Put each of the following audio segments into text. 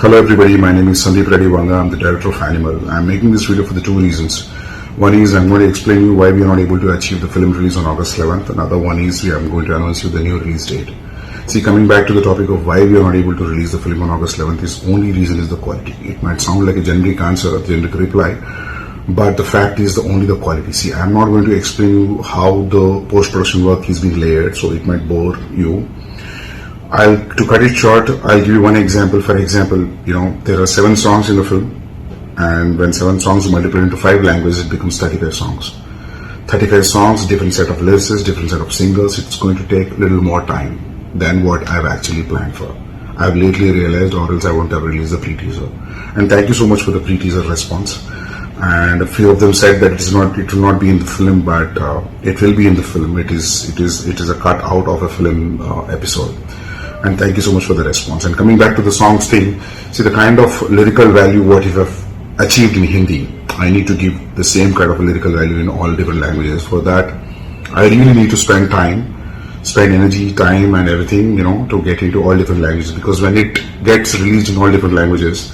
Hello everybody, my name is Sandeep Reddy Vanga. I'm the director of Animal. I'm making this video for the two reasons. One is I'm going to explain you why we are not able to achieve the film release on August 11th. Another one is I'm going to announce you the new release date. See, coming back to the topic of why we are not able to release the film on August 11th, is only reason is the quality. It might sound like a generic answer, a generic reply, but the fact is only the quality. See, I'm not going to explain you how the post-production work is being layered, so it might bore you. To cut it short, I'll give you one example. For example, there are 7 songs in the film, and when 7 songs are multiplied into 5 languages, it becomes 35 songs. 35 songs, different set of lyricists, different set of singers. It's going to take a little more time than what I've actually planned for. I've lately realized, or else I won't have released the pre-teaser. And thank you so much for the pre-teaser response. And a few of them said that it will not be in the film, but it will be in the film. It is a cut out of a film episode. And thank you so much for the response. And coming back to the songs thing, see, the kind of lyrical value what you have achieved in Hindi, I need to give the same kind of lyrical value in all different languages. For that, I really need to spend energy, time and everything, to get into all different languages. Because when it gets released in all different languages,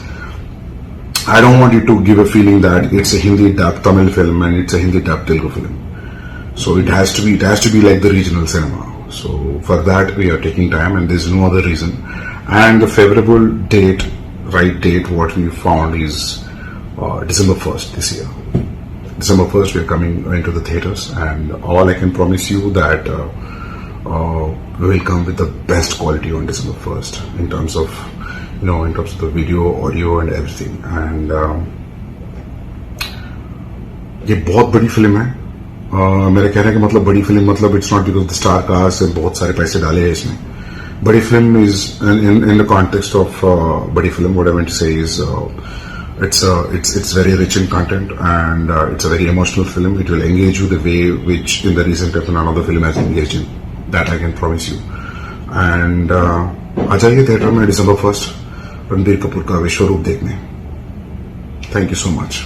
I don't want you to give a feeling that it's a Hindi dubbed Tamil film and it's a Hindi dubbed Telugu film. So it has to be like the regional cinema. So for that we are taking time, and there's no other reason. And the favorable date, right date, what we found is December 1st this year. December 1st we are coming into the theaters, and all I can promise you that we will come with the best quality on December 1st in terms of the video, audio and everything. And ये बहुत बड़ी film है. मेरा कहने का मतलब बड़ी film मतलब it's not because the star cast and बहुत सारे पैसे डाले हैं इसमें. बड़ी film is in the context of बड़ी film, what I meant to say is it's very rich in content, and it's a very emotional film. It will engage you the way which in the recent time another film has engaged in. That I can promise you. And आ जाइए theatre में December 1st Ranbir Kapoor का विश्वरूप देखने. Thank you so much.